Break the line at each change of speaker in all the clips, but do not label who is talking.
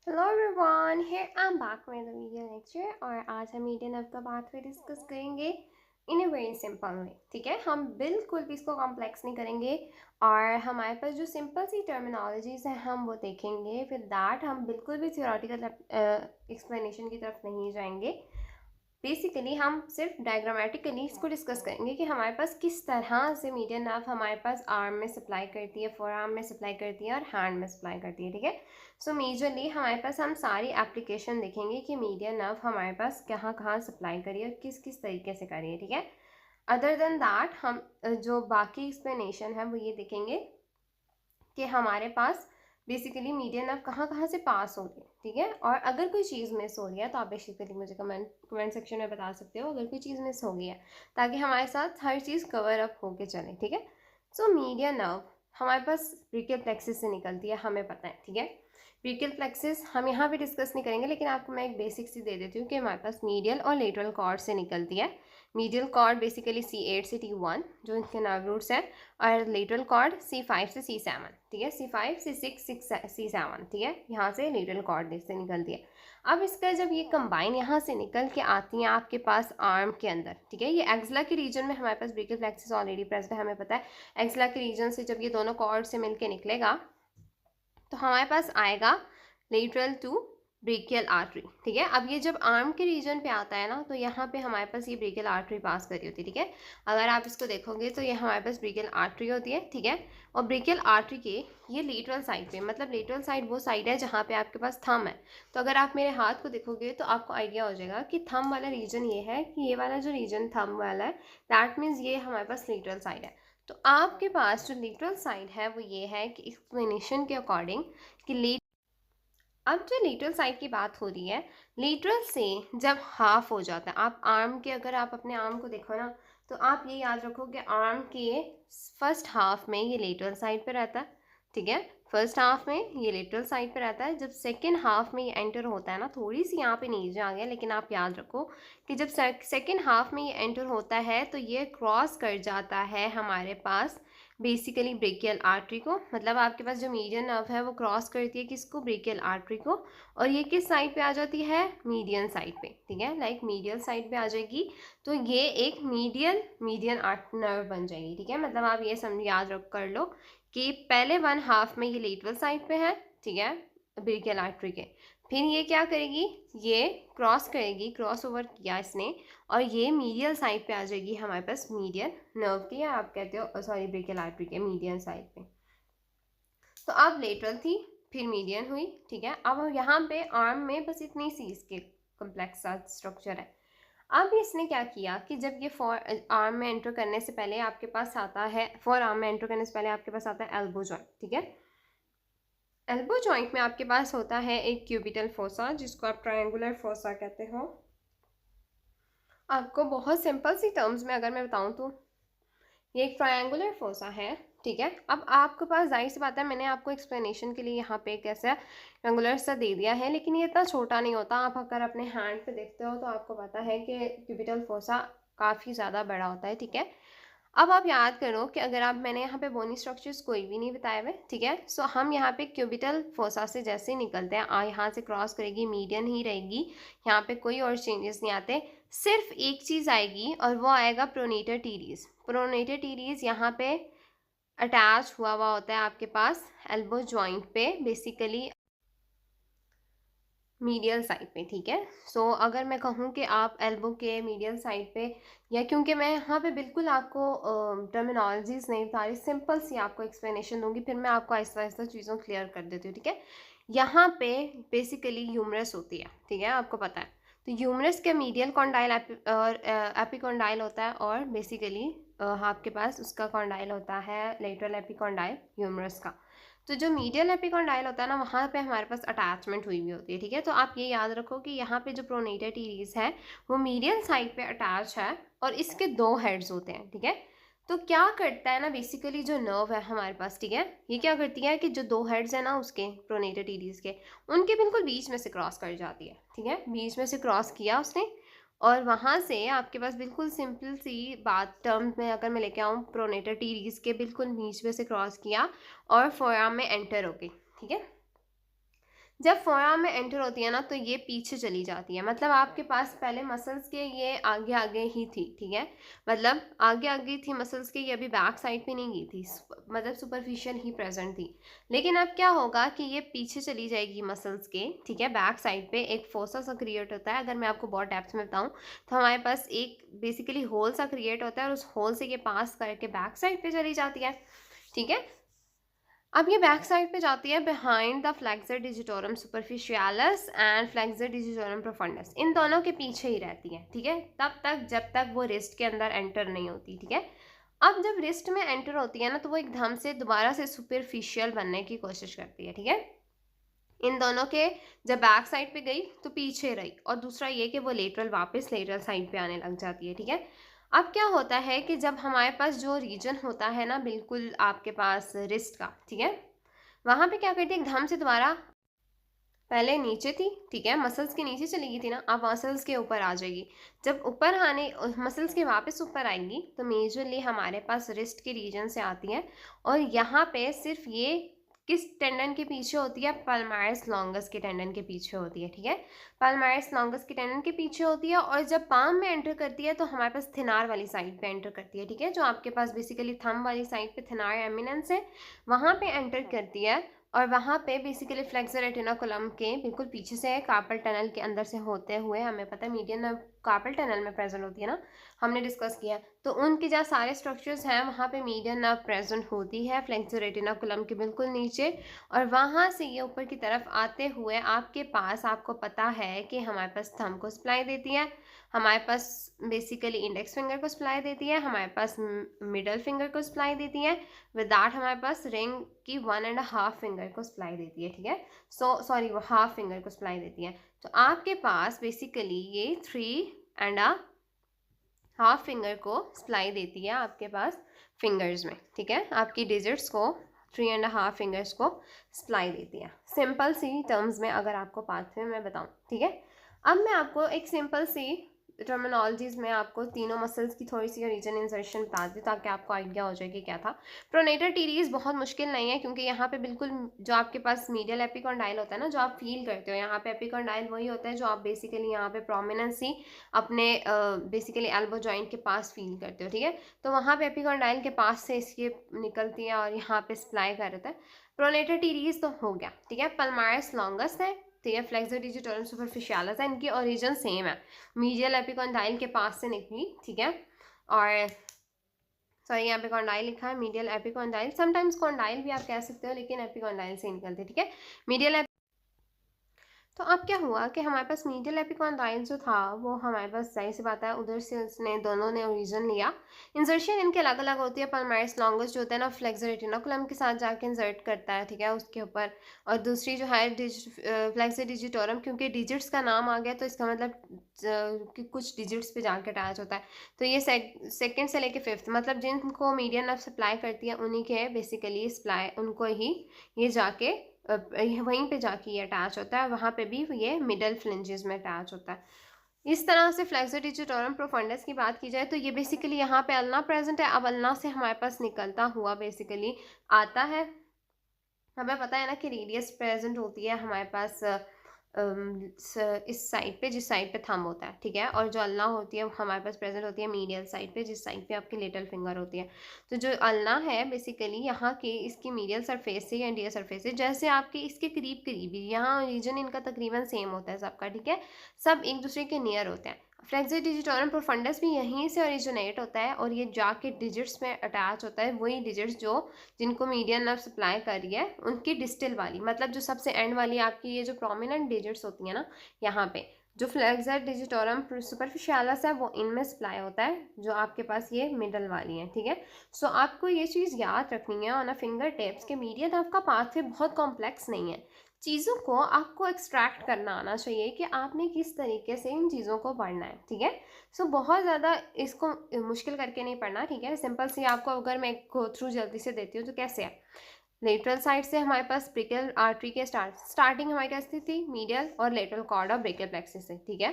Hello everyone, here I am back with the video lecture. और आज हम median of का पाथवे डिस्कस करेंगे इन ए वेरी सिंपल वे। ठीक है, हम बिल्कुल भी इसको कॉम्प्लेक्स नहीं करेंगे और हमारे पास जो सिंपल सी टर्मिनोलॉजीज हैं हम वो देखेंगे। फिर दैट हम बिल्कुल भी थियोरेटिकल एक्सप्लेनेशन की तरफ नहीं जाएंगे। बेसिकली हम सिर्फ डायग्रामेटिकली इसको डिस्कस करेंगे कि हमारे पास किस तरह से मीडियन नर्व हमारे पास आर्म में सप्लाई करती है, फोर आर्म में सप्लाई करती है और हैंड में सप्लाई करती है। ठीक है, सो मेजरली हमारे पास हम सारी एप्लीकेशन देखेंगे कि मीडियन नर्व हमारे पास कहाँ कहाँ सप्लाई करी है और किस किस तरीके से करी है। ठीक है, अदर देन दैट हम जो बाकी एक्सप्लेनेशन है वो ये देखेंगे कि हमारे पास बेसिकली मीडियन नर्व कहाँ कहाँ से पास हो रही है। ठीक है, और अगर कोई चीज़ मिस हो रही है तो आप बेसिकली मुझे कमेंट सेक्शन में बता सकते हो अगर कोई चीज़ मिस हो गई है, ताकि हमारे साथ हर चीज़ कवर अप होके चले। ठीक है, सो मीडियन नर्व हमारे पास ब्रेकियल प्लेक्सिस से निकलती है, हमें पता है। ठीक है, ब्रेकियल प्लेक्सिस हम यहाँ पे डिस्कस नहीं करेंगे, लेकिन आपको मैं एक बेसिक सी दे देती हूँ कि हमारे पास मीडियल और लेटरल कॉर्ड से निकलती है। मीडियल कॉर्ड बेसिकली C8 से T1 जो इनके नर्व रूट्स है, और लेटरल कॉर्ड C5 से C7। ठीक है, C5 C6 C7। ठीक है, यहाँ से लेटरल कॉर्ड से निकलती है। अब इसका जब ये कंबाइन यहाँ से निकल के आती हैं आपके पास आर्म के अंदर, ठीक है, ये एक्सला के रीजन में हमारे पास ब्रेकियल प्लेक्सिस ऑलरेडी प्रेजेंट है, हमें पता है। एक्सला के रीजन से जब ये दोनों कॉर्ड से मिलके निकलेगा तो हमारे पास आएगा लेटरल टू ब्रेकियल आर्टरी। ठीक है, अब ये जब आर्म के रीजन पे आता है ना, तो यहाँ पे हमारे पास ये ब्रेकियल आर्टरी पास करी होती है। ठीक है, अगर आप इसको देखोगे तो ये हमारे पास ब्रेकियल आर्टरी होती है। ठीक है, और ब्रेकियल आर्टरी के ये लेटरल साइड पे, मतलब लेटरल साइड वो साइड है जहाँ पे आपके पास थंब है। तो अगर आप मेरे हाथ को देखोगे तो आपको आइडिया हो जाएगा कि थंब वाला रीजन ये है, कि ये वाला जो रीजन थंब वाला है दैट मीन्स ये हमारे पास लेटरल साइड है। तो आपके पास जो लेटरल साइड है वो ये है कि एक्सप्लेनेशन के अकॉर्डिंग कि अब जो लेटरल साइड की बात हो रही है, लेटरल से जब हाफ हो जाता है, आप आर्म के, अगर आप अपने आर्म को देखो ना, तो आप ये याद रखो कि आर्म के फर्स्ट हाफ में ये लेटरल साइड पे रहता है। ठीक है, फर्स्ट हाफ में ये लेटरल साइड पे रहता है। जब सेकेंड हाफ में ये एंटर होता है ना, थोड़ी सी यहाँ पे नीचे आ गया, लेकिन आप याद रखो कि जब सेकेंड हाफ में ये एंटर होता है तो ये क्रॉस कर जाता है हमारे पास बेसिकली ब्रेकियल आर्टरी को। मतलब आपके पास जो मीडियन नर्व है वो क्रॉस करती है किसको, ब्रेकियल आर्टरी को, और ये किस साइड पे आ जाती है, मीडियन साइड पे। ठीक है, लाइक मीडियल साइड पे आ जाएगी, तो ये एक मीडियन आर्ट नर्व बन जाएगी। ठीक है, मतलब आप ये समझ याद रख कर लो कि पहले वन हाफ में ये लेटरल साइड पे है। ठीक है, ब्रेकियल आर्टरी के, फिर ये क्या करेगी, ये क्रॉस करेगी, क्रॉस ओवर किया इसने, और ये मीडियल साइड पे आ जाएगी हमारे पास मीडियन नर्व की, या आप कहते हो सॉरी ब्रेकियल आर्टरी के मीडियन साइड पे। तो अब लेटरल थी, फिर मीडियन हुई। ठीक है, अब यहाँ पे आर्म में बस इतनी सी इसके कम्प्लेक्स सा स्ट्रक्चर है। अब इसने क्या किया कि जब ये फोर आर्म में एंटर करने से पहले आपके पास आता है, फोर आर्म में एंटर करने से पहले आपके पास आता है एल्बो जॉइंट। ठीक है, एल्बो जॉइंट में आपके पास होता है एक क्यूबिटल फोसा, जिसको आप ट्रायंगुलर फोसा कहते हो। आपको बहुत सिंपल सी टर्म्स में अगर मैं बताऊं तो ये एक ट्रायंगुलर फोसा है। ठीक है, अब आपके पास जाहिर सी बात है, मैंने आपको एक्सप्लेनेशन के लिए यहाँ पे एक ऐसा ट्रायंगुलर सा दे दिया है, लेकिन ये इतना छोटा नहीं होता। आप अगर अपने हैंड पे देखते हो तो आपको पता है कि क्यूबिटल फोसा काफ़ी ज़्यादा बड़ा होता है। ठीक है, अब आप याद करो कि अगर आप, मैंने यहाँ पे बोनी स्ट्रक्चर्स कोई भी नहीं बताए हुए। ठीक है, सो हम यहाँ पे क्यूबिटल फोसा से जैसे ही निकलते हैं, यहाँ से क्रॉस करेगी, मीडियन ही रहेगी, यहाँ पे कोई और चेंजेस नहीं आते। सिर्फ एक चीज़ आएगी और वो आएगा प्रोनेटर टीरीज। प्रोनेटर टीरीज यहाँ पे अटैच हुआ होता है आपके पास एल्बो जॉइंट पे, बेसिकली मीडियल साइड पे। ठीक है, सो अगर मैं कहूँ कि आप एल्बो के मीडियल साइड पे, या क्योंकि मैं यहाँ पे बिल्कुल आपको टर्मिनोलॉजीज नहीं बता रही, सिंपल सी आपको एक्सप्लेनेशन दूंगी, फिर मैं आपको आहिस्ता आहिस्ता चीज़ों क्लियर कर देती हूँ। ठीक है, यहाँ पे बेसिकली ह्यूमरस होती है। ठीक है, आपको पता है, तो ह्यूमरस के मीडियल कॉन्डाइल और एपिकॉन्डाइल होता है, और बेसिकली आपके पास उसका कॉन्डाइल होता है लेटरल एपिकॉन्डाइल ह्यूमरस का। तो जो मीडियल एपिकॉन्डाइल होता है ना, वहाँ पे हमारे पास अटैचमेंट हुई हुई होती है। ठीक है, तो आप ये याद रखो कि यहाँ पे जो प्रोनेटर टीरीज है वो मीडियल साइड पे अटैच है, और इसके दो हेड्स होते हैं। ठीक है, तो क्या करता है ना, बेसिकली जो नर्व है हमारे पास, ठीक है, ये क्या करती है कि जो दो हेड्स है ना उसके प्रोनेटर टीरीज के, उनके बिल्कुल बीच में से क्रॉस कर जाती है। ठीक है, बीच में से क्रॉस किया उसने, और वहाँ से आपके पास बिल्कुल सिंपल सी बात टर्म में अगर मैं लेके आऊँ, प्रोनेटर टीरीज के बिल्कुल बीच में से क्रॉस किया और फोरआर्म में एंटर हो गई। ठीक है, जब फोरआर्म में एंटर होती है ना तो ये पीछे चली जाती है, मतलब आपके पास पहले मसल्स के ये आगे आगे ही थी, ठीक है, मतलब आगे आगे थी मसल्स के, ये अभी बैक साइड पे नहीं गई थी, मतलब सुपरफिशियल ही प्रेजेंट थी। लेकिन अब क्या होगा कि ये पीछे चली जाएगी मसल्स के, ठीक है, बैक साइड पे एक फोसा सा क्रिएट होता है। अगर मैं आपको बहुत डेप्थ में बताऊँ तो हमारे पास एक बेसिकली होल सा क्रिएट होता है और उस होल से ये पास करके बैक साइड पे चली जाती है, ठीक है। अब ये बैक साइड पे जाती है behind the flexor digitorum superficialis and flexor digitorum profundus, इन दोनों के पीछे ही रहती है, ठीक है, तब तक जब तक वो रिस्ट के अंदर एंटर नहीं होती, ठीक है। अब जब रिस्ट में एंटर होती है ना तो वो एकदम से दोबारा से सुपरफिशियल बनने की कोशिश करती है, ठीक है। इन दोनों के जब बैक साइड पे गई तो पीछे रही, और दूसरा ये कि वो लेटरल वापस लेटरल साइड पे आने लग जाती है, ठीक है। अब क्या होता है कि जब हमारे पास जो रीजन होता है ना बिल्कुल आपके पास रिस्ट का, ठीक है, वहां पे क्या करती है एकदम से दोबारा, पहले नीचे थी, ठीक है, मसल्स के नीचे चली गई थी ना, अब मसल्स के ऊपर आ जाएगी। जब ऊपर आने मसल्स के वापस ऊपर आएंगी तो मेजरली हमारे पास रिस्ट के रीजन से आती है, और यहाँ पे सिर्फ ये किस टेंडन के पीछे होती है, पल्मारिस लॉन्गस के टेंडन के पीछे होती है, ठीक है, पल्मारिस लॉन्गस के टेंडन के पीछे होती है। और जब पाम में एंटर करती है तो हमारे पास थिनार वाली साइड पे एंटर करती है, ठीक है, जो आपके पास बेसिकली थंब वाली साइड पे थिनार एमिनेंस है वहाँ पे एंटर करती है। और वहाँ पे बेसिकली फ्लेक्सर रेटिनाकुलम के बिल्कुल पीछे से कार्पल टनल के अंदर से होते हुए, हमें पता है मीडियन नर्व कार्पल टनल में प्रेजेंट होती है ना, हमने डिस्कस किया, तो उनके जहाँ सारे स्ट्रक्चर्स हैं वहाँ पे मीडियन नर्व प्रेजेंट होती है फ्लेक्सर रेटिनाकुलम के बिल्कुल नीचे। और वहाँ से ये ऊपर की तरफ आते हुए आपके पास, आपको पता है कि हमारे पास थंब को सप्लाई देती है, हमारे पास बेसिकली इंडेक्स फिंगर को सप्लाई देती है, हमारे पास मिडल फिंगर को सप्लाई देती है, विद दैट हमारे पास रिंग की 1.5 फिंगर को सप्लाई देती है, ठीक है, सॉरी वो हाफ फिंगर को सप्लाई देती है। तो आपके पास बेसिकली ये 3.5 फिंगर को सप्लाई देती है आपके पास फिंगर्स में, ठीक है, आपकी डिजिट्स को 3.5 फिंगर्स को सप्लाई देती है, सिंपल सी टर्म्स में अगर आपको पाथवे में बताऊं, ठीक है। अब मैं आपको एक सिंपल सी टर्मिनोलॉजीज में आपको तीनों मसल्स की थोड़ी सी रीजन इंसर्शन बता दी ताकि आपको आइडिया हो जाए कि क्या था। प्रोनेटर टीरीज बहुत मुश्किल नहीं है क्योंकि यहाँ पे बिल्कुल जो आपके पास मीडियल एपिकॉन्डाइल होता है ना, जो आप फील करते हो, यहाँ पे एपिकॉन्डाइल वही होता है जो आप बेसिकली यहाँ पे प्रोमिनेंसी अपने बेसिकली एल्बो जॉइंट के पास फील करते हो, ठीक है, तो वहाँ पे एपिकॉन्डाइल के पास से इसकी निकलती है और यहाँ पे सप्लाई कर देता है। प्रोनेटर टीरीज तो हो गया, ठीक है। पल्मारिस लॉन्गस है, ठीक है, फ्लेक्सर डिजिटोरम सुपरफिशियलिस है, इनकी ओरिजिन सेम है, मीडियल एपिकॉन्डाइल के पास से निकली, ठीक है। और सॉरी यहाँ पे कॉन्डाइल लिखा है, मीडियल एपिकॉन्डाइल, समटाइम्स कॉन्डाइल भी आप कह सकते हो लेकिन एपिकॉन्डाइल से निकलते, ठीक है, मीडियल। तो अब क्या हुआ कि हमारे पास मीडियल एपिकॉन्डाइल जो था वो हमारे पास जाहिर सी बात है उधर से उसने दोनों ने ओरिजिन लिया। इंसर्शन इनके अलग अलग होती है, पल्मारिस लॉन्गस जो होता है ना फ्लेक्सर रेटिनाकुलम के साथ जाके इंसर्ट करता है, ठीक है, उसके ऊपर, और दूसरी जो है फ्लेक्सर डिजिटोरम, क्योंकि डिजिट्स का नाम आ गया तो इसका मतलब कि कुछ डिजिट्स पे जाके अटैच होता है। तो ये सेकेंड से लेके 5th, मतलब जिनको मीडियन नर्व सप्लाई करती है उन्हीं के बेसिकली सप्लाई, उनको ही ये जाके वहीं पे जाके ये अटैच होता है, वहाँ पे भी ये मिडल फ्लिंजेस में अटैच होता है। इस तरह से फ्लेक्सर डिजिटोरम प्रोफंडस की बात की जाए तो ये बेसिकली यहाँ पे अल्ना प्रेजेंट है। अब अल्ना से हमारे पास निकलता हुआ बेसिकली आता है, हमें पता है ना कि रेडियस प्रेजेंट होती है हमारे पास इस साइड पे, जिस साइड पे थंब होता है, ठीक है, और जो अल्ना होती है वो हमारे पास प्रेजेंट होती है मीडियल साइड पे, जिस साइड पे आपकी लिटिल फिंगर होती है। तो जो अल्ना है बेसिकली यहाँ की इसकी मीडियल सरफेस से या एंटीरियर सरफेस से, जैसे आपके इसके करीब करीब ही यहाँ रीजन इनका तकरीबन सेम होता है सबका, ठीक है, सब एक दूसरे के नियर होते हैं। फ्लेक्सर डिजिटोरम प्रोफंडस भी यहीं से ओरिजिनेट होता है और ये जाके डिजिट्स में अटैच होता है, वही डिजिट्स जो जिनको मीडियन नर्व सप्लाई कर रही है उनकी डिस्टल वाली, मतलब जो सबसे एंड वाली आपकी ये जो प्रोमिनेंट डिजिट्स होती है ना, यहाँ पे जो फ्लेक्सर डिजिटोरम सुपरफिशियलिस है वो इनमें सप्लाई होता है, जो आपके पास ये मिडल वाली है, ठीक है। सो आपको ये चीज़ याद रखनी है ऑन अ फिंगर टिप्स के मीडियन नर्व का पाथवे बहुत कॉम्प्लेक्स नहीं है, चीज़ों को आपको एक्सट्रैक्ट करना आना चाहिए कि आपने किस तरीके से इन चीज़ों को पढ़ना है, ठीक है। सो बहुत ज़्यादा इसको मुश्किल करके नहीं पढ़ना, ठीक है, सिंपल सी आपको अगर मैं गो थ्रू जल्दी से देती हूँ तो कैसे है। लेटरल साइड से हमारे पास ब्रेकियल आर्टरी के स्टार्टिंग हमारे पास थी मीडियल और लेटरल कॉर्ड और ब्रेकियल प्लेक्सिस से, ठीक है,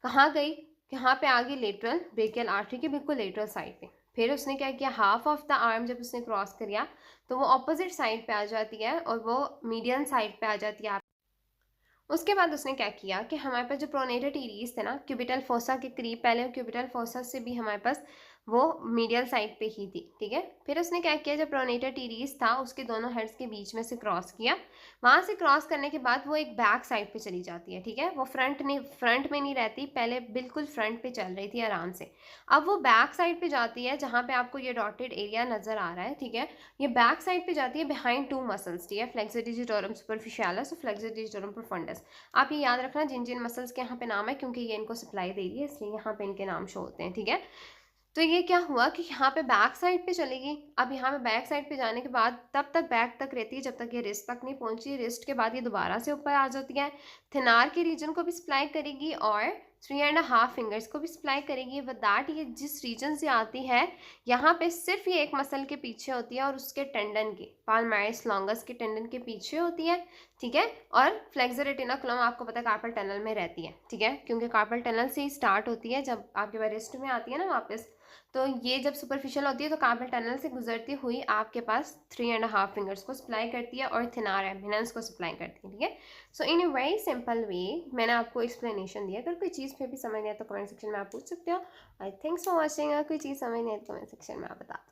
कहाँ गई, कहाँ पे आ गई, लेटरल ब्रेकियल आर्टरी के बिल्कुल लेटरल साइड पे। फिर उसने क्या किया, हाफ ऑफ द आर्म जब उसने क्रॉस किया तो वो ऑपोजिट साइड पे आ जाती है और वो मीडियन साइड पे आ जाती है उसके बाद उसने क्या किया कि हमारे पास जो प्रोनेटर टीरीज थे ना, क्यूबिटल फोसा के करीब, पहले क्यूबिटल फोसा से भी हमारे पास वो मीडियल साइड पे ही थी, ठीक है। फिर उसने क्या किया, जब प्रोनेटर टीरीज था उसके दोनों हेड्स के बीच में से क्रॉस किया। वहां से क्रॉस करने के बाद वो एक बैक साइड पे चली जाती है, ठीक है। वो फ्रंट में नहीं रहती, पहले बिल्कुल फ्रंट पे चल रही थी आराम से। अब वो बैक साइड पे जाती है, जहाँ पे आपको ये डॉटेड एरिया नजर आ रहा है, ठीक है। ये बैक साइड पे जाती है बिहाइंड टू मसल्स, ठीक है, फ्लेक्सर डिजिटोरम सुपरफिशियलिस और फ्लेक्सर डिजिटोरम प्रोफंडस। आप ये याद रखना जिन जिन मसल्स के यहाँ पे नाम है, क्योंकि ये इनको सप्लाई दे रही है इसलिए यहाँ पे इनके नाम शो होते हैं, ठीक है। तो ये क्या हुआ कि यहाँ पे बैक साइड पे चलेगी। अब यहाँ पे बैक साइड पे जाने के बाद तब तक बैक तक रहती है जब तक ये रिस्ट तक नहीं पहुंची। रिस्ट के बाद ये दोबारा से ऊपर आ जाती है, थिनार के रीजन को भी सप्लाई करेगी और 3.5 फिंगर्स को भी सप्लाई करेगी। विद दैट ये जिस रीजन से आती है, यहाँ पे सिर्फ ये एक मसल के पीछे होती है और उसके टेंडन के, पाल्मारिस लॉन्गस के टेंडन के पीछे होती है, ठीक है। और फ्लेक्सर रेटिनाकुलम आपको पता है कार्पल टनल में रहती है, ठीक है, क्योंकि कार्पल टनल से ही स्टार्ट होती है जब आपके पास रिस्ट में आती है ना वापस। तो ये जब सुपरफिशियल होती है तो कार्पल टनल से गुजरती हुई आपके पास 3.5 फिंगर्स को सप्लाई करती है और थिनार एमिनेंस को सप्लाई करती है, ठीक है। सो इन अ वेरी सिंपल वे मैंने आपको एक्सप्लेनेशन दिया। अगर कोई चीज़ फिर भी समझ नहीं आए तो कमेंट सेक्शन में आप पूछ सकते हो। आई थिंक्स फॉर वॉचिंग। अगर कोई चीज़ समझ नहीं आए तो कमेंट सेक्शन में आप बता दो।